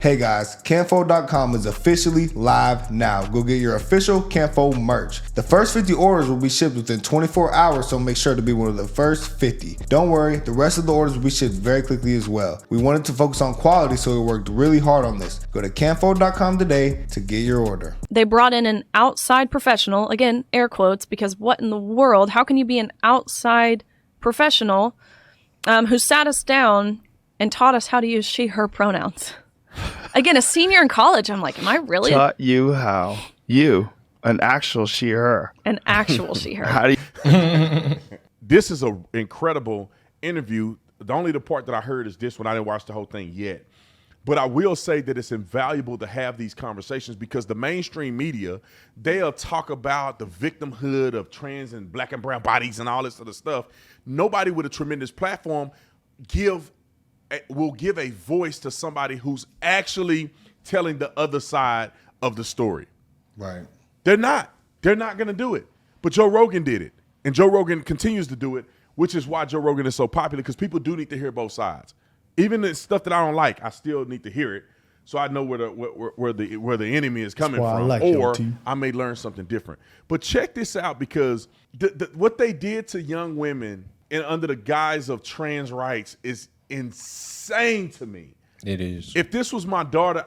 Hey guys, Canfo.com is officially live now. Go get your official Canfo merch. The first 50 orders will be shipped within 24 hours, so make sure to be one of the first 50. Don't worry, the rest of the orders will be shipped very quickly as well. We wanted to focus on quality, so we worked really hard on this. Go to Canfo.com today to get your order. They brought in an outside professional, again, air quotes, because what in the world, how can you be an outside professional who sat us down and taught us how to use she, her pronouns? Again, a senior in college. I'm like, am I really? Taught you how. You, an actual she, her. An actual she, her. How do you? This is an incredible interview. The part that I heard is this one. I didn't watch the whole thing yet. But I will say that it's invaluable to have these conversations because the mainstream media, they'll talk about the victimhood of trans and black and brown bodies and all this other stuff. Nobody with a tremendous platform will give a voice to somebody who's actually telling the other side of the story. Right. They're not going to do it. But Joe Rogan did it. And Joe Rogan continues to do it, which is why Joe Rogan is so popular, because people do need to hear both sides. Even the stuff that I don't like, I still need to hear it so I know where the enemy is coming from, or I may learn something different. But check this out, because what they did to young women under the guise of trans rights is insane to me. It is. If this was my daughter,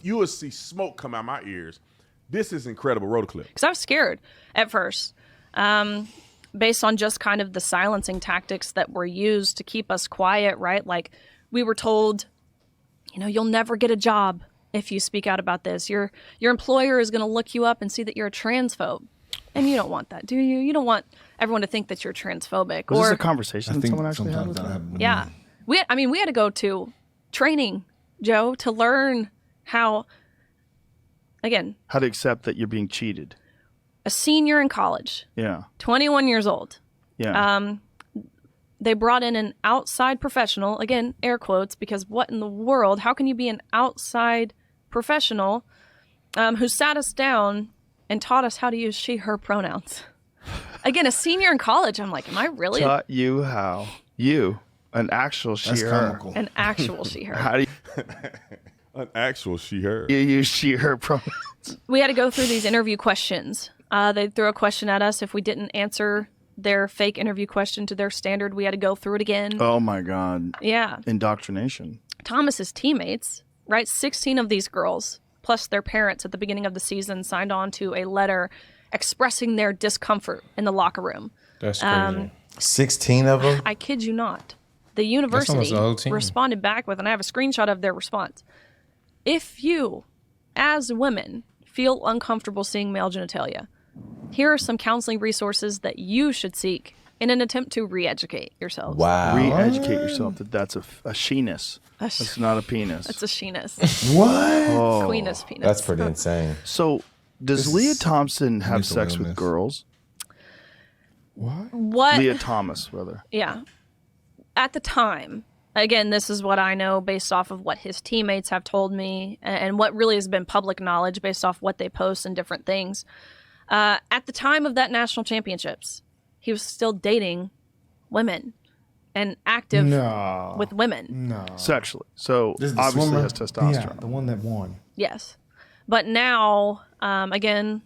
you would see smoke come out my ears. This is incredible. Roll the clip. Because I was scared at first, based on just kind of the silencing tactics that were used to keep us quiet, right? Like we were told, you'll never get a job if you speak out about this. Your employer is going to look you up and see that you're a transphobe. And you don't want that, do you? You don't want everyone to think that you're transphobic. Was this a conversation someone actually had with that? Yeah. We had to go to training, Joe, to learn how to accept that you're being cheated. A senior in college. Yeah. 21 years old. Yeah. They brought in an outside professional, again, air quotes, because what in the world, how can you be an outside professional who sat us down and taught us how to use she, her pronouns? Again, a senior in college. I'm like, am I really? Taught you how. You, an actual she, That's her. comical. An actual she, her. How do you? An actual she, her. You use she, her pronouns. We had to go through these interview questions. They threw a question at us. If we didn't answer their fake interview question to their standard, we had to go through it again. Oh my God. Yeah. Indoctrination. Thomas's teammates, right? 16 of these girls, plus their parents at the beginning of the season, signed on to a letter expressing their discomfort in the locker room. That's crazy. 16 of them? I kid you not. The almost university the whole team. responded back with, and I have a screenshot of their response. If you, as women, feel uncomfortable seeing male genitalia, here are some counseling resources that you should seek in an attempt to re-educate yourselves. Wow. Re-educate yourself that that's a she-ness. It's not a penis. It's a she-ness. What? Oh. Queeness penis. That's pretty insane. So, does Leah Thompson have some sex with realness. girls? What? Leah Thomas, rather. Yeah. At the time, again, this is what I know based off of what his teammates have told me and what really has been public knowledge based off what they post and different things. At the time of that national championships, he was still dating women and active with women. No. Sexually. So, This is the obviously swimmer? has testosterone. Yeah, the one that won. Yes. But now, again,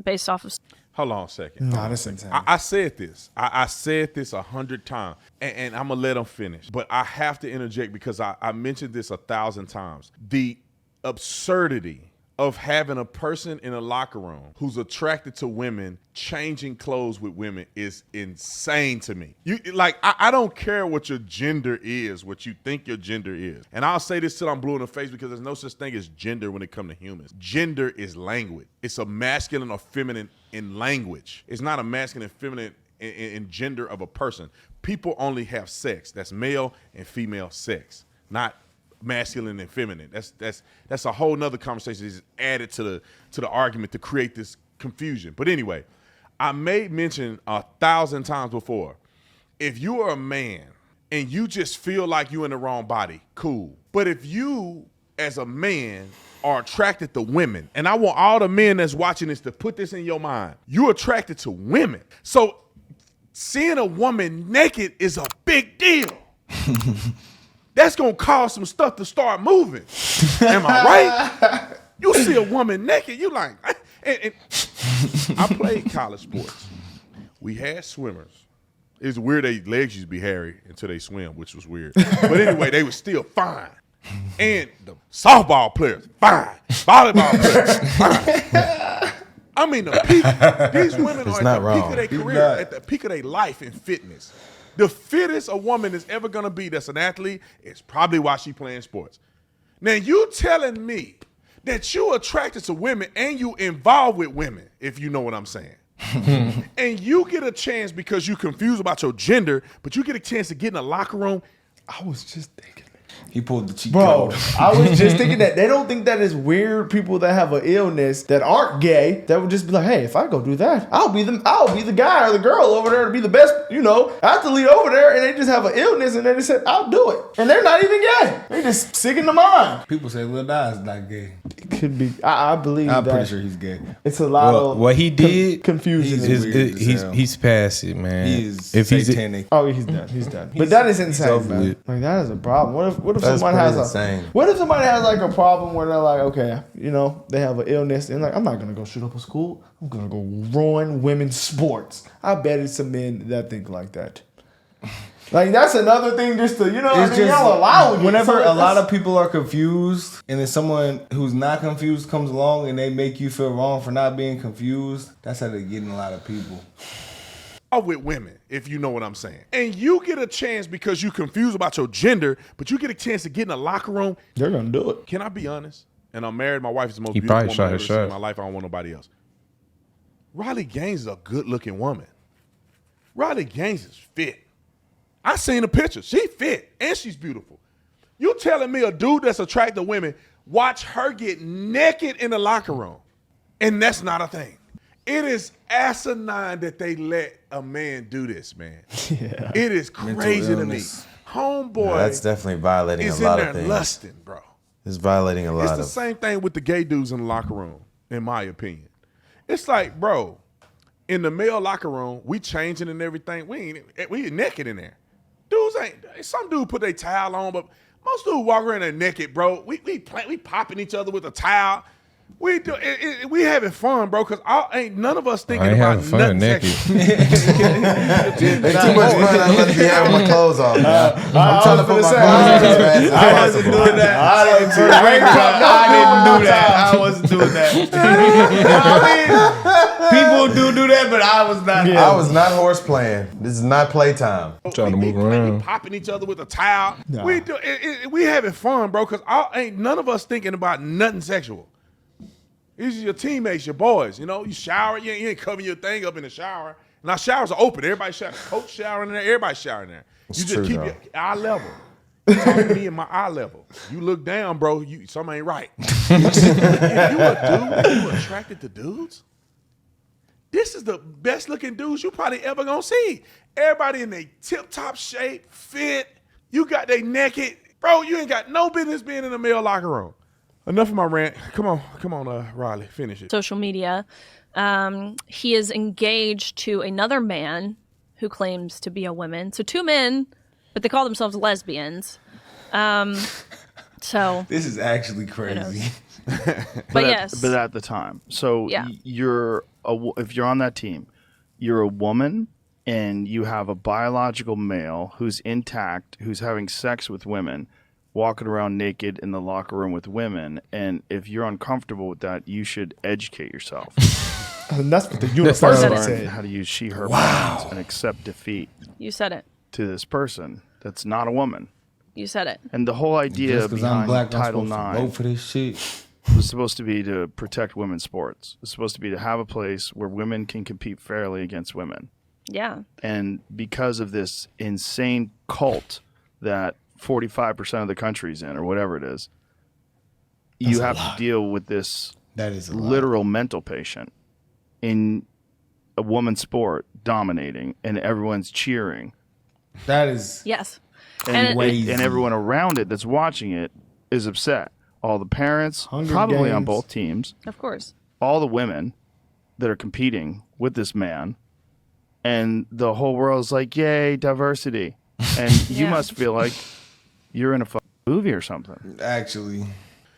based off of... Hold on a second. No, that's insane. I said this. I said this 100 times, and I'm going to let them finish. But I have to interject because I mentioned this 1,000 times. The absurdity of having a person in a locker room who's attracted to women changing clothes with women is insane to me. I don't care what your gender is, what you think your gender is. And I'll say this till I'm blue in the face because there's no such thing as gender when it comes to humans. Gender is language. It's a masculine or feminine in language. It's not a masculine and feminine in gender of a person. People only have sex. That's male and female sex, not masculine and feminine. That's a whole nother conversation that's added to the argument to create this confusion. But anyway, I made mention 1,000 times before. If you are a man and you just feel like you're in the wrong body, cool. But if you, as a man, are attracted to women, and I want all the men that's watching this to put this in your mind, you're attracted to women. So seeing a woman naked is a big deal. that's going to cause some stuff to start moving. Am I right? You see a woman naked, you like, and I played college sports. We had swimmers. It's weird their legs used to be hairy until they swim, which was weird. But anyway, they were still fine. And the softball players, fine. Volleyball players, fine. I mean, the peak, these women are at the peak of their career, at the peak of their life in fitness. The fittest a woman is ever going to be that's an athlete is probably why she playing sports. Now, you telling me that you attracted to women and you involved with women, if you know what I'm saying. And you get a chance because you confused about your gender, but you get a chance to get in a locker room. I was just thinking. He pulled the cheat Bro, code. I was just thinking that they don't think that is weird. People that have an illness that aren't gay that would just be like, hey, if I go do that, I'll be the guy or the girl over there to be the best, athlete over there, and they just have an illness and they just said, I'll do it, and they're not even gay. They just sick in the mind. People say Lil Nas not gay. It could be. I believe I'm that. pretty sure he's gay. It's a lot of what he did confusion. He's past it, man. He is satanic. Oh, he's done. He's done. But that is insane, over man. it. Like that is a problem. What if That's someone pretty has insane. What if somebody has like a problem where they're like, okay, they have an illness and like, I'm not gonna go shoot up a school. I'm gonna go ruin women's sports. I bet it's some men that think like that. Like that's another thing, just to y'all allow it. Whenever a lot of people are confused, and then someone who's not confused comes along and they make you feel wrong for not being confused, that's how they get in a lot of people. With women, if you know what I'm saying. And you get a chance because you confused about your gender, but you get a chance to get in a locker room. They're gonna do it. Can I be honest? And I'm married. My wife is the most He beautiful probably woman shot I've ever his seen in shot. my life. I don't want nobody else. Riley Gaines is a good-looking woman. Riley Gaines is fit. I seen a picture. She fit, and she's beautiful. You telling me a dude that's attracted to women, watch her get naked in the locker room, and that's not a thing. It is asinine that they let a man do this, man. Yeah. It is crazy to me. illness. Homeboy No, that's definitely violating a is in lot there of things. lusting, bro. It's violating a lot It's of. the same thing with the gay dudes in the locker room, in my opinion. It's like, bro, in the male locker room, we changing and everything. We naked in there. Dudes ain't. Some dude put their towel on, but most dudes walk around there naked, bro. We popping each other with a towel. We do we having fun, bro. Cause ain't none of us thinking I ain't about having fun nothing naked. sexual. It's too much fun. I let me have my clothes off. I'm trying to put my clothes on as fast as I wasn't possible. doing that. I didn't do that. I wasn't doing that. People do that, but I was not. I was not horse playing. This is not playtime. Trying to move We around. popping each other with a towel. Nah. We do. We having fun, bro. Cause ain't none of us thinking about nothing sexual. These are your teammates, your boys. You shower. You ain't covering your thing up in the shower. Now showers are open. Everybody showering. Coach showering in there. Everybody showering in there. It's You just true, keep though. your eye level. Talking to me in my eye level. You look down, bro. Something ain't right. If you a dude and you attracted to dudes, this is the best looking dudes you probably ever gonna see. Everybody in their tip top shape, fit. You got they naked, bro. You ain't got no business being in the male locker room. Enough of my rant. Come on, Riley, finish it. Social media. He is engaged to another man who claims to be a woman. So two men, but they call themselves lesbians. So, This is actually crazy. but yes. But at the time, so Yeah. if you're on that team, you're a woman and you have a biological male who's intact, who's having sex with women, walking around naked in the locker room with women, and if you're uncomfortable with that, you should educate yourself. And that's what the university Learn said. how to use she/her pronouns and accept defeat You said it. to this person that's not a woman. You said it. And the whole idea Just because I'm behind black, I'm Title supposed to IX vote for this shit. was supposed to be to protect women's sports. It's supposed to be to have a place where women can compete fairly against women. Yeah. And because of this insane cult that 45% of the country's in, or whatever it is, you have to deal with this That is a lot. literal mental patient in a woman's sport dominating, and everyone's cheering. That is Yes. And, Crazy. and everyone around it that's watching it is upset. All the parents, Hunger probably on Games. both teams, Of course. all the women that are competing with this man, and the whole world's like, yay, diversity. And you Yeah. must feel like you're in a movie or something. Actually,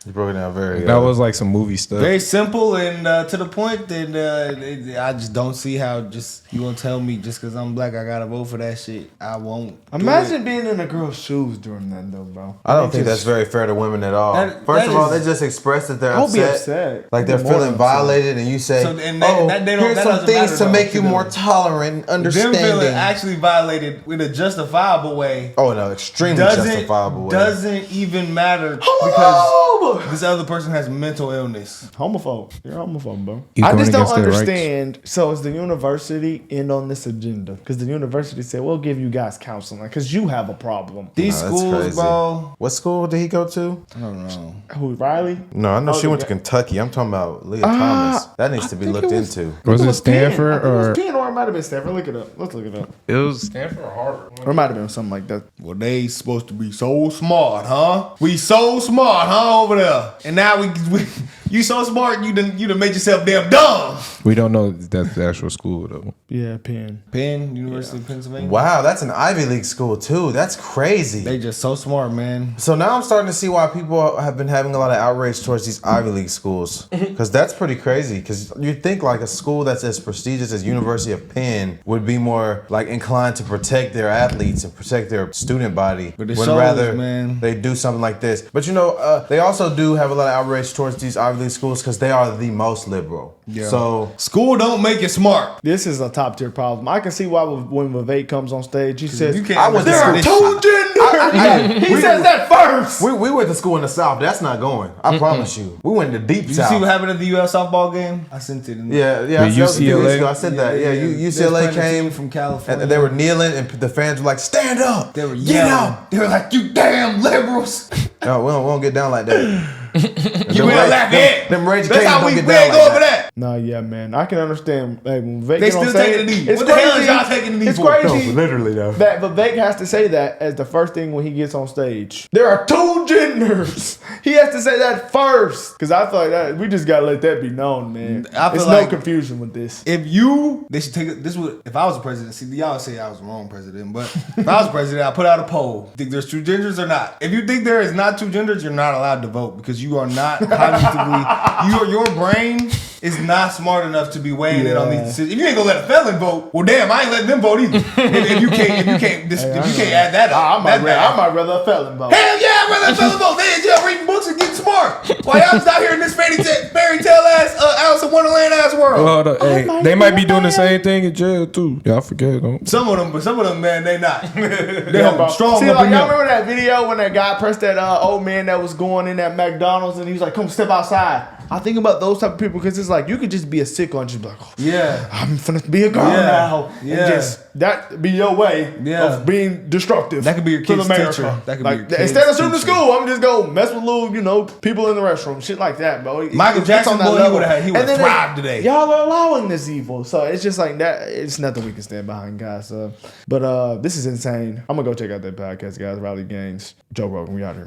You broke it down very. That was like some movie stuff. very simple and to the point that I just don't see how just you gonna tell me just because I'm black I gotta vote for that shit. I won't. do Imagine it. being in a girl's shoes during that though, bro. I don't think that's very fair to women at all. That- First that of all, is- they just express that they're I'll be upset. upset. Like they're More feeling upset. violated, and you say, So, and they- "Oh, that- they don't- here's that some doesn't things matter, to though, make to you them. more tolerant, Them understanding." feeling actually violated in a justifiable way. Oh no, extremely justifiable way. Doesn't even matter Homophobe! because this other person has mental illness. Homophobe. You're a homophobe, bro. You I going just don't against their rights. understand. So is the university in on this agenda? Because the university said, we'll give you guys counseling because you have a problem. These No, that's schools, crazy. bro. What school did he go to? I don't know. Who, Riley? No, I know Oh, she went to the guy- Kentucky. I'm talking about Leah Thomas. That needs to be think looked it was- into. Was it Penn. Stanford I think it or was Penn or it might have been Stanford. Look it up. Let's look it up. it was Stanford or Harvard? Or it might have been something like that. Well, they supposed to be so smart, huh? We so smart, huh, over there. And now we you so smart, you done made yourself damn dumb. We don't know if that's the actual school though. Yeah, Penn. Penn, University of Pennsylvania. Wow, that's an Ivy League school too. That's crazy. They just so smart, man. So now I'm starting to see why people have been having a lot of outrage towards these Ivy League schools. Because that's pretty crazy. Because you'd think like a school that's as prestigious as University of Penn would be more like inclined to protect their athletes and protect their student body. But it when shows, rather man. they do something like this. But you know, they also do have a lot of outrage towards these Ivy League schools because they are the most liberal. Yeah. So School don't make you smart. This is a top tier problem. I can see why when Vivek comes on stage, he says, You can't I was there are understand two this genders. He says that first. we went to school in the South. That's not going. I promise you. We went to deep Did you South. see what happened at the UL softball game? I sent it. Yeah, The that was a few UCLA? weeks ago. I said that. Yeah, There's UCLA plenty of came team from California. and they were kneeling, and the fans were like, "Stand up! They were Get yelling. out!" They were like, "You damn liberals!" No, we don't get down like that. You Them in Rage- Lafayette. them Rage That's Canes how don't we get ain't down go like over that. Nah, yeah, man. I can understand. Hey, when Vivek They get on still stage, taking the knee. It's What the hell crazy. is y'all taking the knee It's for? crazy. literally though. That Vivek has to say that as the first thing when he gets on stage. There are two genders. He has to say that first. Because I feel like that we just gotta let that be known, man. I feel There's like- no confusion with this. They should take it. This would, if I was the president. See, y'all say I was the wrong president, but if I was president, I put out a poll. Think there's two genders or not? If you think there is not two genders, you're not allowed to vote because you are not cognitively. Your brain is not smart enough to be weighing in on these decisions. If you ain't gonna let a felon vote, well, damn, I ain't letting them vote either. if you can't add that up, I that's bad. might rather a felon vote. Hell yeah, I'd rather a felon vote. They in jail reading books and getting smart. While y'all just out here in this fairy tale ass Alice in Wonderland ass world. Well, hold on. Hey, they might be doing the same thing in jail too. Y'all forget. Don't. Some of them, man, they not. They Yeah, bro. strong See, up like, in y'all them. remember that video when that guy pressed that old man that was going in that McDonald's and he was like, "Come step outside." I think about those type of people because it's like you could just be a sicko and just be like, oh, Yeah. I'm finna be a girl Yeah. now. Yeah. And just that be your way Yeah. of being destructive. That could be your to kid's America. teacher. That could be Like, your kid's instead of shooting the teacher. school, I'm just go mess with little, people in the restroom, shit like that, bro. Michael It's Jackson, on that boy, he level. would've And then thrived today. Y'all are allowing this evil, so it's just like that. It's nothing we can stand behind, guys. But this is insane. I'm gonna go check out that podcast, guys. Riley Gaines, Joe Rogan. We out here.